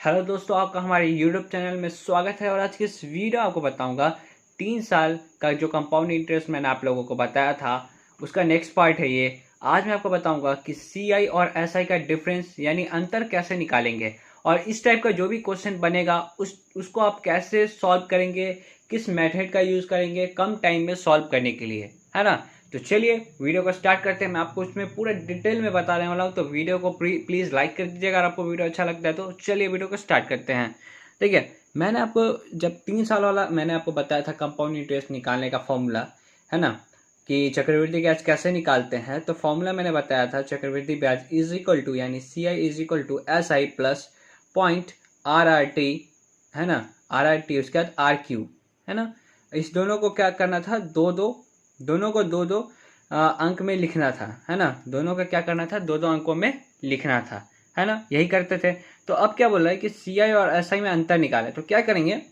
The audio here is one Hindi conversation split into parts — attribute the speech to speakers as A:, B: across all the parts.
A: हेलो दोस्तों, आपका हमारे YouTube चैनल में स्वागत है। और आज की इस वीडियो आपको बताऊंगा 3 साल का जो कंपाउंड इंटरेस्ट मैंने आप लोगों को बताया था उसका नेक्स्ट पार्ट है ये। आज मैं आपको बताऊंगा कि CI और SI का डिफरेंस यानी अंतर कैसे निकालेंगे और इस टाइप का जो भी क्वेश्चन बनेगा उसको आप कैसे सॉल्व करेंगे, किस मेथड का यूज़ करेंगे कम टाइम में सॉल्व करने के लिए, है ना। तो चलिए वीडियो को स्टार्ट करते हैं। मैं आपको इसमें पूरा डिटेल में बताने वाला हूँ, तो वीडियो को प्लीज़ लाइक कर दीजिएगा अगर आपको वीडियो अच्छा लगता है तो। चलिए वीडियो को स्टार्ट करते हैं। देखिए, मैंने आपको जब 3 साल वाला मैंने आपको बताया था कंपाउंड इंटरेस्ट निकालने का फॉर्मूला, है ना, कि चक्रवृद्धि ब्याज कैसे निकालते हैं। तो फॉर्मूला मैंने बताया था चक्रवृद्धि ब्याज इज इक्वल टू यानी CI is equal to SI plus point RRT, है ना, RRT उसके बाद RQ, है ना। इस दोनों को क्या करना था, दोनों को दो अंक में लिखना था, है ना। दोनों का क्या करना था, दो अंकों में लिखना था, है ना, यही करते थे। तो अब क्या बोल रहा है कि CI और SI में अंतर निकाले। तो क्या करेंगे,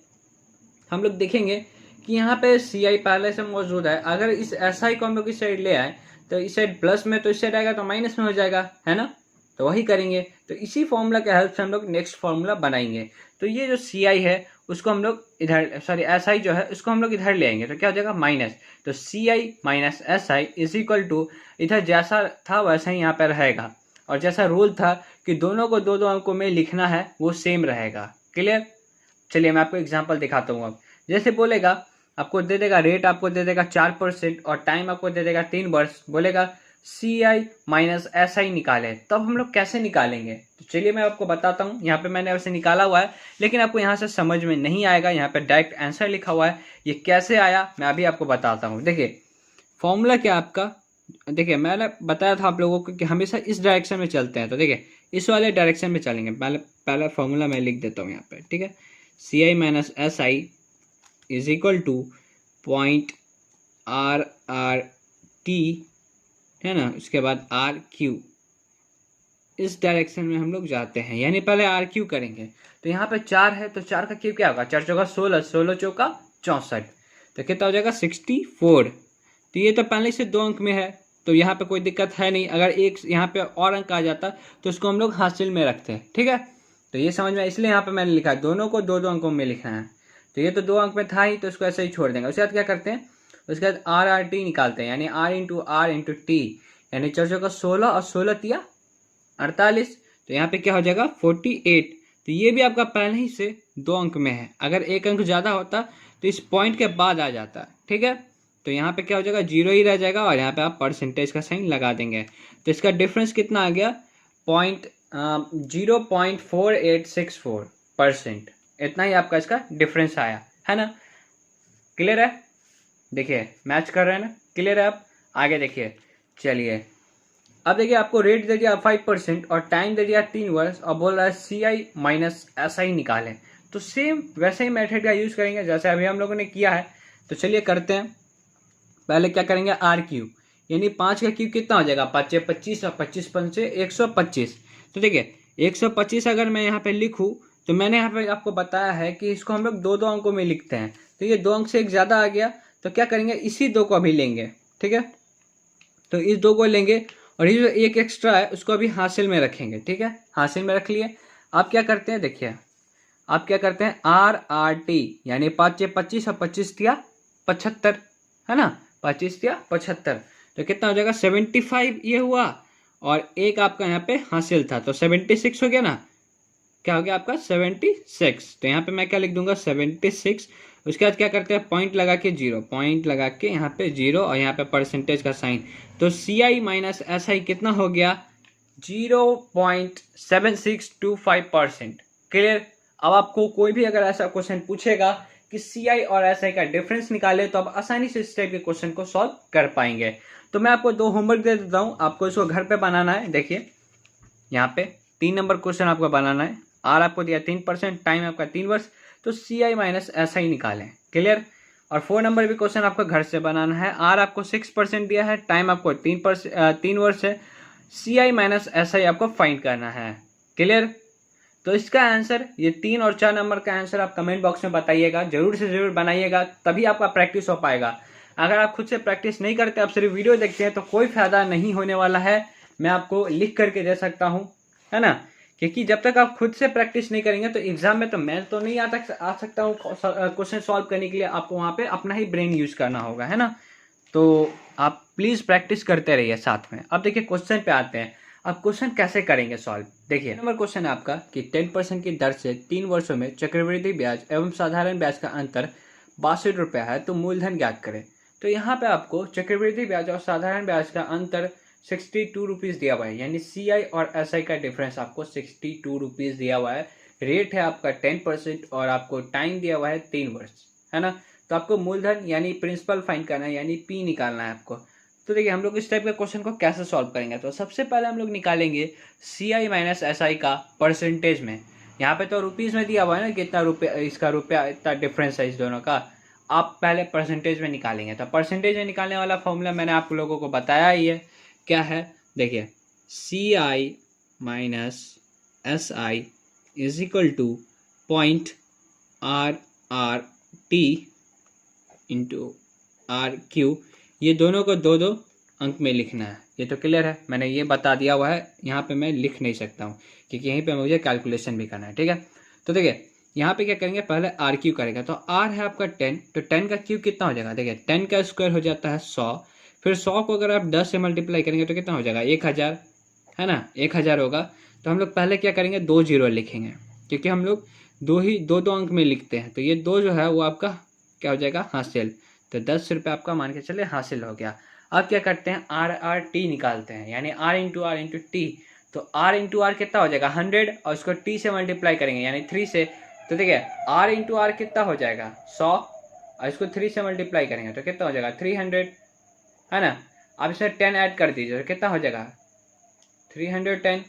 A: हम लोग देखेंगे कि यहाँ पे CI पहले से मौजूद है। अगर इस SI को हम लोग इस साइड ले आए तो इस साइड प्लस में, तो इस साइड आएगा तो माइनस में हो जाएगा, है ना। तो वही करेंगे। तो इसी फॉर्मूला के हेल्प से हम लोग नेक्स्ट फॉर्मूला बनाएंगे। तो ये जो CI है उसको हम लोग इधर, सॉरी SI जो है उसको हम लोग इधर ले आएंगे। तो क्या हो जाएगा, माइनस। तो CI minus SI is equal to, इधर जैसा था वैसा ही यहाँ पे रहेगा, और जैसा रूल था कि दोनों को दो अंकों में लिखना है वो सेम रहेगा। क्लियर। चलिए मैं आपको एग्जांपल दिखाता हूँ। अब जैसे बोलेगा, आपको दे देगा रेट, आपको दे देगा 4% और टाइम आपको दे देगा 3 वर्ष। बोलेगा CI माइनस SI निकाले, तब हम लोग कैसे निकालेंगे। तो चलिए मैं आपको बताता हूँ। यहाँ पे मैंने वैसे निकाला हुआ है, लेकिन आपको यहाँ से समझ में नहीं आएगा। यहाँ पे डायरेक्ट आंसर लिखा हुआ है, ये कैसे आया मैं अभी आपको बताता हूँ। देखिए फॉर्मूला क्या आपका, देखिए मैंने बताया था आप लोगों को कि हमेशा इस डायरेक्शन में चलते हैं। तो देखिए इस वाले डायरेक्शन में चलेंगे। पहला फॉर्मूला मैं लिख देता हूँ यहाँ पे, ठीक है। CI minus SI is equal two point RRT, है ना, उसके बाद RQ। इस डायरेक्शन में हम लोग जाते हैं, यानी पहले RQ करेंगे। तो यहाँ पे 4 है, तो 4 का क्यूब क्या होगा, 4 चौका 16, 16 चौका 64, तो कितना हो जाएगा 64। तो ये तो पहले से 2 अंक में है, तो यहाँ पे कोई दिक्कत है नहीं। अगर एक यहाँ पे और अंक आ जाता तो उसको हम लोग हासिल में रखते हैं, ठीक है। तो ये समझ में, इसलिए यहाँ पे मैंने लिखा है दोनों को दो अंकों में लिखना है। तो ये तो 2 अंक में था ही, तो इसको ऐसे ही छोड़ देंगे। उसके बाद क्या करते हैं, उसके बाद RRT निकालते हैं, यानी R×R×T, यानी 4 चौका 16 और 16 तिया 48। तो यहाँ पे क्या हो जाएगा 48। तो ये भी आपका पहले ही से 2 अंक में है। अगर एक अंक ज़्यादा होता तो इस पॉइंट के बाद आ जाता, ठीक है। तो यहाँ पे क्या हो जाएगा, 0 ही रह जाएगा, और यहाँ पे आप परसेंटेज का साइन लगा देंगे। तो इसका डिफरेंस कितना आ गया, 0.4864%। इतना ही आपका इसका डिफरेंस आया, है ना। क्लियर है, देखिए मैच कर रहे हैं ना, क्लियर है। आप आगे देखिए, चलिए अब देखिए आपको रेट दे दिया 5% और टाइम दे दिया 3 वर्ष, और बोल रहा है CI माइनस SI निकालें। तो सेम वैसे ही मेथड का यूज करेंगे जैसे अभी हम लोगों ने किया है। तो चलिए करते हैं। पहले क्या करेंगे, RQ, यानी 5 का क्यूब कितना हो जाएगा, 5 25 और 25 पंचे 125। तो देखिए 125 अगर मैं यहाँ पे लिखूँ, तो मैंने यहाँ पे आपको बताया है कि इसको हम लोग दो अंकों में लिखते हैं। तो ये 2 अंक से एक ज़्यादा आ गया, तो क्या करेंगे, इसी 2 को अभी लेंगे, ठीक है। तो इस 2 को लेंगे, और ये जो एक एक्स्ट्रा है उसको अभी हासिल में रखेंगे, ठीक है। हासिल में रख लिए। आप क्या करते हैं, देखिए आप क्या करते हैं, RRT, यानी 5 25 और 25 तिया 75, है ना, 25 तिया 75। तो कितना हो जाएगा 75 ये हुआ, और एक आपका यहाँ पे हासिल था, तो 76 हो गया ना। क्या हो गया आपका 76। तो यहाँ पे मैं क्या लिख दूंगा 76। उसके बाद क्या करते हैं, पॉइंट लगा के 0, पॉइंट लगा के यहाँ पे 0, और यहाँ पे परसेंटेज का साइन। तो CI माइनस SI कितना हो गया, 0.7625%। क्लियर। अब आपको कोई भी अगर ऐसा क्वेश्चन पूछेगा कि CI और SI का डिफरेंस निकाले, तो आप आसानी से इस टाइप के क्वेश्चन को सॉल्व कर पाएंगे। तो मैं आपको 2 होमवर्क दे देता हूँ, आपको इसको घर पे बनाना है। देखिए यहाँ पे 3 नंबर क्वेश्चन आपको बनाना है। R आपको दिया 3%, टाइम आपका 3 वर्ष, तो CI माइनस SI निकालें। क्लियर। और 4 नंबर भी क्वेश्चन आपको घर से बनाना है। R आपको 6% दिया है, टाइम आपको 3 वर्ष है, CI माइनस SI आपको फाइंड करना है। क्लियर। तो इसका आंसर, ये 3 और 4 नंबर का आंसर आप कमेंट बॉक्स में बताइएगा, जरूर से जरूर बनाइएगा, तभी आपका प्रैक्टिस हो पाएगा। अगर आप खुद से प्रैक्टिस नहीं करते, आप सिर्फ वीडियो देखते हैं, तो कोई फायदा नहीं होने वाला है। मैं आपको लिख करके दे सकता हूँ, है ना, क्योंकि जब तक आप खुद से प्रैक्टिस नहीं करेंगे तो एग्जाम में तो मैं तो नहीं आ सकता हूँ क्वेश्चन सॉल्व करने के लिए। आपको वहाँ पे अपना ही ब्रेन यूज करना होगा, है ना। तो आप प्लीज प्रैक्टिस करते रहिए साथ में। अब देखिए क्वेश्चन पे आते हैं। अब क्वेश्चन कैसे करेंगे सॉल्व, देखिए नंबर क्वेश्चन है आपका कि 10% की दर से 3 वर्षों में चक्रवृद्धि ब्याज एवं साधारण ब्याज का अंतर 62 रुपया है, तो मूलधन ज्ञात करें। तो यहाँ पे आपको चक्रवृद्धि ब्याज और साधारण ब्याज का अंतर 62 रुपीज दिया हुआ है, यानी CI और SI का डिफरेंस आपको 62 रुपीज दिया हुआ है। रेट है आपका 10% और आपको टाइम दिया हुआ है 3 वर्ष, है ना। तो आपको मूलधन यानी प्रिंसिपल फाइंड करना है, यानी P निकालना है आपको। तो देखिए हम लोग इस टाइप के क्वेश्चन को कैसे सॉल्व करेंगे। तो सबसे पहले हम लोग निकालेंगे CI माइनस SI का परसेंटेज में। यहाँ पे तो रुपीज में दिया हुआ है ना कितना रुपया, इसका रुपया इतना डिफरेंस है इस दोनों का। आप पहले परसेंटेज में निकालेंगे। तो परसेंटेज में निकालने वाला फॉर्मूला मैंने आप लोगों को बताया ही है, क्या है देखिए, CI minus SI is equal to .RRT into RQ। ये दोनों को दो दो अंक में लिखना है। ये तो क्लियर है, मैंने ये बता दिया हुआ है। यहाँ पे मैं लिख नहीं सकता हूँ क्योंकि यहीं पे मुझे कैलकुलेशन भी करना है, ठीक है। तो देखिए यहाँ पे क्या करेंगे, पहले RQ करेगा। तो R है आपका 10, तो 10 का क्यूब कितना हो जाएगा, देखिए 10 का स्क्वायर हो जाता है 100। फिर 100 को अगर आप 10 से मल्टीप्लाई करेंगे तो कितना हो जाएगा, 1000, है ना, 1000 होगा। तो हम लोग पहले क्या करेंगे, 2 जीरो लिखेंगे क्योंकि हम लोग दो अंक में लिखते हैं। तो ये 2 जो है वो आपका क्या हो जाएगा, हासिल। तो 10 रुपये आपका मान के चले हासिल हो गया। अब क्या करते हैं, RRT निकालते हैं, यानी R इंटू T। तो R इंटू R कितना हो जाएगा 100, और इसको T से मल्टीप्लाई करेंगे यानी 3 से। तो देखिए R इंटू R कितना हो जाएगा 100, और इसको 3 से मल्टीप्लाई करेंगे तो कितना हो जाएगा 300, है ना। अब इसमें 10 ऐड कर दीजिए तो कितना हो जाएगा 310,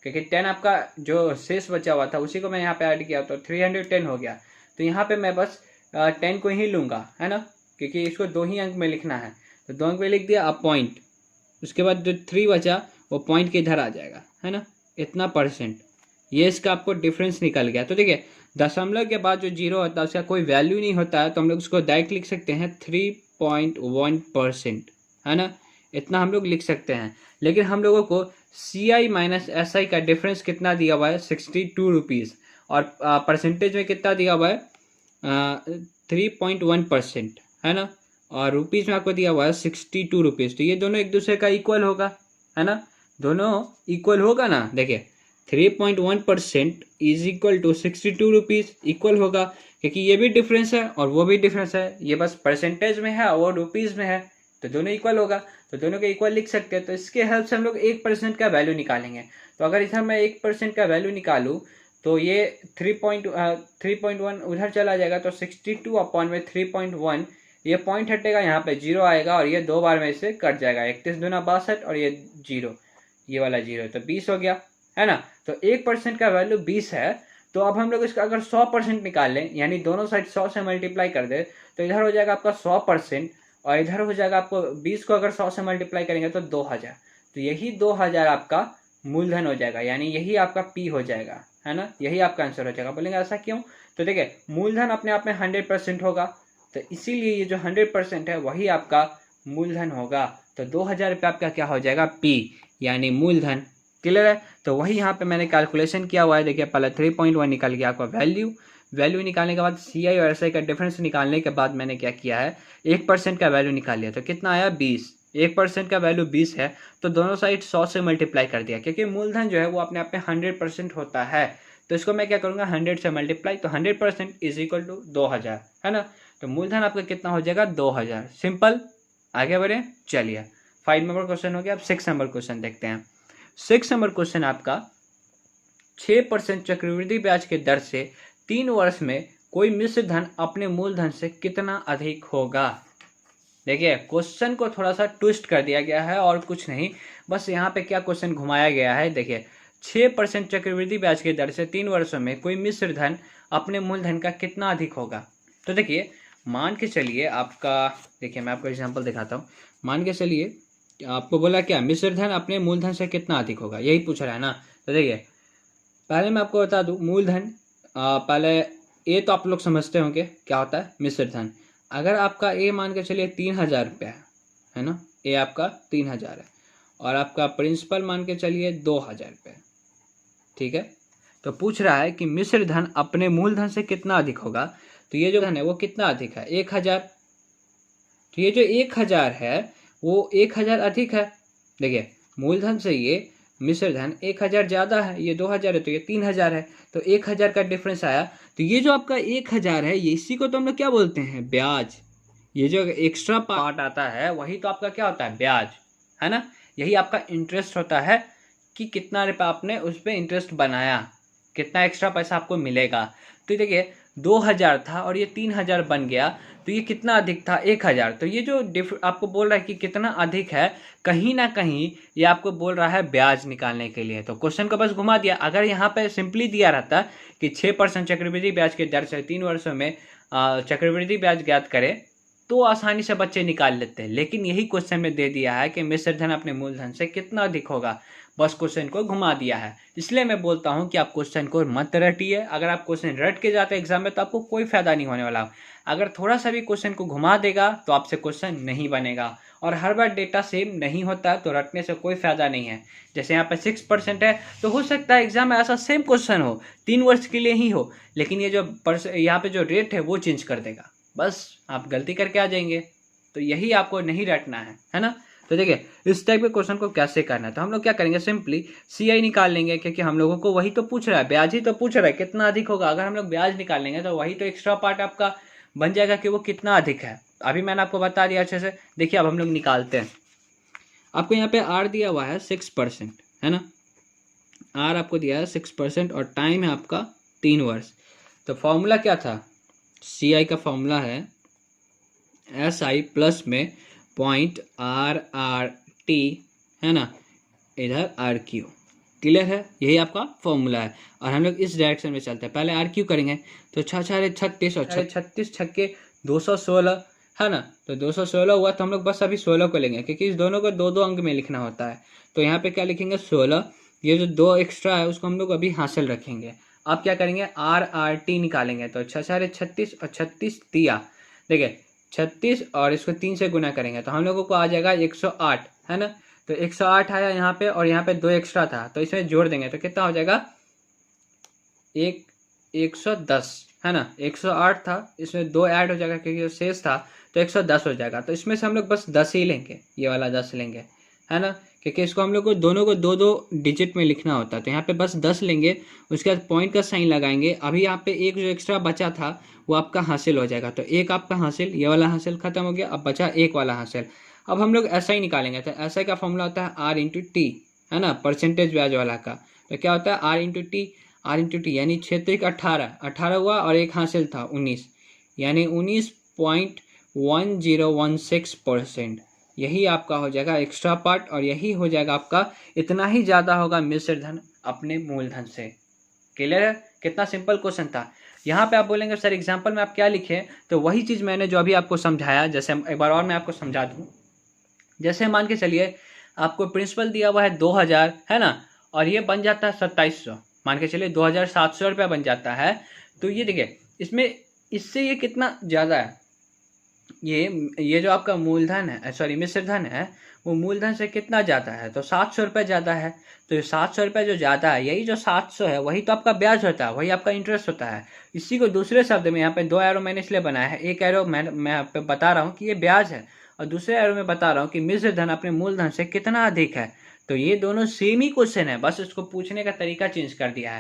A: क्योंकि 10 आपका जो शेष बचा हुआ था उसी को मैं यहाँ पे ऐड किया तो 310 हो गया। तो यहाँ पे मैं बस 10 को ही लूँगा, है ना, क्योंकि इसको 2 ही अंक में लिखना है। तो 2 अंक में लिख दिया, अब पॉइंट, उसके बाद जो 3 बचा वो पॉइंट के इधर आ जाएगा, है ना, इतना परसेंट। ये इसका आपको डिफरेंस निकल गया। तो देखिए दशमलव के बाद जो जीरो होता है उसका कोई वैल्यू नहीं होता है, तो हम लोग उसको डायरेक्ट लिख सकते हैं 3.1%, है ना, इतना हम लोग लिख सकते हैं। लेकिन हम लोगों को CI माइनस SI का डिफरेंस कितना दिया हुआ है 62 रुपीज़, और परसेंटेज में कितना दिया हुआ है 3.1%, है ना, और रुपीज़ में आपको दिया हुआ है 62 रुपीज़। तो ये दोनों एक दूसरे का इक्वल होगा, है ना, दोनों इक्वल होगा ना। देखिए 3.1% is equal to 62 rupees, equal होगा क्योंकि ये भी डिफरेंस है और वो भी डिफरेंस है। ये बस परसेंटेज में है और वो रुपीज़ में है, तो दोनों इक्वल होगा, तो दोनों के इक्वल लिख सकते हैं। तो इसके हेल्प से हम लोग 1% का वैल्यू निकालेंगे। तो अगर इधर मैं 1% का वैल्यू निकालूँ तो ये 3.1 उधर चला जाएगा, तो 62 अपॉन में 3.1, ये पॉइंट हटेगा, यहाँ पे जीरो आएगा और ये 2 बार में इसे कट जाएगा, 31 दूना 62 और ये जीरो, ये वाला जीरो, तो 20 हो गया, है ना। तो 1% का वैल्यू 20 है। तो अब हम लोग इसका अगर 100% निकाल लें, यानी दोनों साइड 100 से मल्टीप्लाई कर दे, तो इधर हो जाएगा आपका 100% और इधर हो जाएगा आपको 20 को अगर 100 से मल्टीप्लाई करेंगे तो 2000। तो यही 2000 आपका मूलधन हो जाएगा, यानी यही आपका P हो जाएगा, है ना, यही आपका आंसर हो जाएगा। बोलेंगे ऐसा क्यों, तो देखिए मूलधन अपने आप में 100% होगा, तो इसीलिए ये जो 100% है वही आपका मूलधन होगा। तो 2000 रुपये आपका क्या हो जाएगा P, यानी मूलधन। क्लियर है। तो वही यहाँ पे मैंने कैलकुलेशन किया हुआ है। देखिए पहले 3.1 निकल गया आपका वैल्यू निकालने के बाद CI और SI का डिफरेंस निकालने के बाद मैंने क्या किया है, 1% का वैल्यू निकाल लिया। तो कितना आया 20, 1% का वैल्यू 20 है, तो दोनों साइड 100 से मल्टीप्लाई कर दिया, क्योंकि मूलधन जो है वो अपने आप में 100% होता है। तो इसको मैं क्या करूँगा 100 से मल्टीप्लाई, तो 100% इज इक्वल टू 2000, है ना। तो मूलधन आपका कितना हो जाएगा 2000। सिंपल, आगे बढ़े, चलिए 5 नंबर क्वेश्चन हो गया। अब 6 नंबर क्वेश्चन देखते हैं। 6 नंबर क्वेश्चन आपका 6% चक्रवृद्धि ब्याज के दर से 3 वर्ष में कोई मिश्र धन अपने मूलधन से कितना अधिक होगा। देखिए क्वेश्चन को थोड़ा सा ट्विस्ट कर दिया गया है और कुछ नहीं, बस यहाँ पे क्या क्वेश्चन घुमाया गया है। देखिए 6% चक्रवृद्धि ब्याज के दर से 3 वर्षों में कोई मिश्र धन अपने मूलधन का कितना अधिक होगा। तो देखिए मान के चलिए आपका, देखिए मैं आपको एग्जांपल दिखाता हूँ। मान के चलिए आपको बोला क्या, मिश्र धन अपने मूलधन से कितना अधिक होगा, यही पूछ रहा है ना। तो देखिए पहले मैं आपको बता दूं, मूलधन पहले ए तो आप लोग समझते होंगे क्या होता है मिश्र धन। अगर आपका ए मान के चलिए 3000 रुपया है ना, ए आपका 3000 है, और आपका प्रिंसिपल मान के चलिए 2000 रुपये, ठीक है। तो पूछ रहा है कि मिश्र धन अपने मूलधन से कितना अधिक होगा। तो ये जो धन है वो कितना अधिक है, 1000। तो ये जो 1000 है वो 1000 अधिक है। देखिए मूलधन से ये मिश्र धन 1000 ज्यादा है, ये 2000 है तो ये 3000 है, तो 1000 का डिफरेंस आया। तो ये जो आपका 1000 है, ये इसी को तो हम लोग क्या बोलते हैं, ब्याज। ये जो एक्स्ट्रा पार्ट आता है वही तो आपका क्या होता है, ब्याज, है ना। यही आपका इंटरेस्ट होता है कि कितना रुपया आपने उस पर इंटरेस्ट बनाया, कितना एक्स्ट्रा पैसा आपको मिलेगा। तो देखिए 2000 था और ये 3000 बन गया, तो ये कितना अधिक था, 1000। तो ये जो आपको बोल रहा है कि कितना अधिक है, कहीं ना कहीं ये आपको बोल रहा है ब्याज निकालने के लिए। तो क्वेश्चन को बस घुमा दिया। अगर यहाँ पे सिंपली दिया रहता कि 6% चक्रवृद्धि ब्याज के दर से 3 वर्षों में चक्रवृद्धि ब्याज ज्ञात करें, तो आसानी से बच्चे निकाल लेते हैं। लेकिन यही क्वेश्चन में दे दिया है कि मिश्र धन अपने मूलधन से कितना अधिक होगा, बस क्वेश्चन को घुमा दिया है। इसलिए मैं बोलता हूं कि आप क्वेश्चन को मत रटिए। अगर आप क्वेश्चन रट के जाते एग्जाम में तो आपको कोई फायदा नहीं होने वाला। अगर थोड़ा सा भी क्वेश्चन को घुमा देगा तो आपसे क्वेश्चन नहीं बनेगा। और हर बार डेटा सेम नहीं होता, तो रटने से कोई फायदा नहीं है। जैसे यहाँ पे 6% है, तो हो सकता है एग्जाम में ऐसा सेम क्वेश्चन हो, 3 वर्ष के लिए ही हो, लेकिन ये जो यहाँ पे जो रेट है वो चेंज कर देगा, बस आप गलती करके आ जाएंगे। तो यही आपको नहीं रटना है ना। तो देखिए इस टाइप के क्वेश्चन को कैसे करना है, तो हम लोग क्या करेंगे, सिंपली CI निकाल लेंगे, क्योंकि हम लोगों को वही तो पूछ रहा है, ब्याज ही तो पूछ रहा है कितना अधिक होगा। अगर हम लोग ब्याज निकाल लेंगे तो वही तो एक्स्ट्रा पार्ट आपका बन जाएगा कि वो कितना अधिक है। अभी मैंने आपको बता दिया अच्छे से। देखिए अब हम लोग निकालते हैं। आपको यहाँ पे R दिया हुआ है 6%, है ना। R आपको दिया है 6% और टाइम है आपका 3 वर्ष। तो फॉर्मूला क्या था, CI का फॉर्मूला है SI प्लस में .RRT, है ना, इधर RQ। क्लियर है, यही आपका फॉर्मूला है। और हम लोग इस डायरेक्शन में चलते हैं। पहले RQ करेंगे तो 6×6 और 36 छक्के 216, है ना। तो 216 हुआ, तो हम लोग बस अभी 16 को लेंगे, क्योंकि इस दोनों को 2-2 अंक में लिखना होता है। तो यहाँ पे क्या लिखेंगे, 16। ये जो 2 एक्स्ट्रा है उसको हम लोग अभी हासिल रखेंगे। अब क्या करेंगे, RRT निकालेंगे। तो 6×36 और 36 दिया। देखिए 36 और इसको 3 से गुना करेंगे तो हम लोगों को आ जाएगा 108, है ना। तो 108 आया यहाँ पे, और यहाँ पे 2 एक्स्ट्रा था, तो इसमें जोड़ देंगे तो कितना हो जाएगा, 110, है ना। 108 था, इसमें 2 ऐड हो जाएगा क्योंकि शेष था, तो 110 हो जाएगा। तो इसमें से हम लोग बस 10 ही लेंगे, ये वाला 10 लेंगे, है ना, क्योंकि इसको हम लोग को दोनों को 2-2 डिजिट में लिखना होता है। तो यहाँ पे बस 10 लेंगे, उसके बाद पॉइंट का साइन लगाएंगे। अभी यहाँ पे एक जो एक्स्ट्रा बचा था वो आपका हासिल हो जाएगा। तो एक आपका हासिल, ये वाला हासिल खत्म हो गया, अब बचा एक वाला हासिल। अब हम लोग SI निकालेंगे। तो SI का फॉर्मूला होता है R×T, है ना, परसेंटेज ब्याज वाला का। तो क्या होता है, R×T यानी 6 18 हुआ, और एक हासिल था 19, यानी 19.1016%। यही आपका हो जाएगा एक्स्ट्रा पार्ट, और यही हो जाएगा आपका, इतना ही ज़्यादा होगा मिश्र धन अपने मूलधन से। क्लियर है, कितना सिंपल क्वेश्चन था। यहाँ पे आप बोलेंगे सर एग्जाम्पल में आप क्या लिखे, तो वही चीज़ मैंने जो अभी आपको समझाया। जैसे एक बार और मैं आपको समझा दूँ। जैसे मान के चलिए आपको प्रिंसिपल दिया हुआ है 2000, है ना, और ये बन जाता है 2700, मान के चलिए 2700 रुपया बन जाता है। तो ये देखिए इसमें इससे ये कितना ज़्यादा है, ये जो आपका मूलधन है, सॉरी मिश्र धन है, वो मूलधन से कितना ज़्यादा है, तो 700 रुपये ज़्यादा है। तो ये 700 रुपये जो ज़्यादा है, यही जो 700 है वही तो आपका ब्याज होता है, वही आपका इंटरेस्ट होता है। इसी को दूसरे शब्द में, यहाँ पे 2 एरो मैंने इसलिए बनाया है। एक एरो मैं यहाँ पे बता रहा हूँ कि ये ब्याज है, और दूसरे एरो में बता रहा हूँ कि मिश्र धन अपने मूलधन से कितना अधिक है। तो ये दोनों सेम ही क्वेश्चन है, बस इसको पूछने का तरीका चेंज कर दिया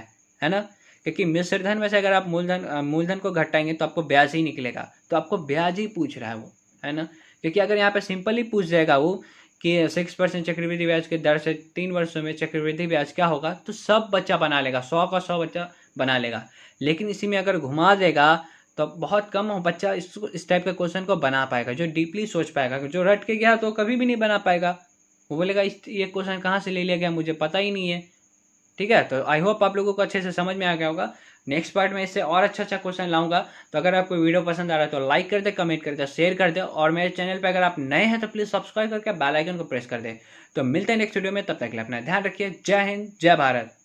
A: है ना। क्योंकि मिश्र धन में से अगर आप मूलधन को घटाएंगे तो आपको ब्याज ही निकलेगा, तो आपको ब्याज ही पूछ रहा है वो, है ना। क्योंकि अगर यहाँ पे सिंपली पूछ जाएगा वो कि 6% चक्रवृद्धि ब्याज के दर से 3 वर्षों में चक्रवृद्धि ब्याज क्या होगा, तो सब बच्चा बना लेगा, 100 का 100 बच्चा बना लेगा। लेकिन इसी में अगर घुमा देगा तो बहुत कम बच्चा इस टाइप के क्वेश्चन को बना पाएगा, जो डीपली सोच पाएगा। जो रट के गया तो कभी भी नहीं बना पाएगा, वो बोलेगा ये क्वेश्चन कहाँ से ले लिया गया, मुझे पता ही नहीं है। ठीक है, तो आई होप आप लोगों को अच्छे से समझ में आ गया होगा। नेक्स्ट पार्ट में इससे और अच्छा क्वेश्चन लाऊंगा। तो अगर आपको वीडियो पसंद आ रहा है तो लाइक कर दे, कमेंट कर दे, शेयर कर दे, और मेरे चैनल पे अगर आप नए हैं तो प्लीज़ सब्सक्राइब करके बेल आइकन को प्रेस कर दे। तो मिलते हैं नेक्स्ट वीडियो में, तब तक के लिए अपना ध्यान रखिए। जय हिंद, जय भारत।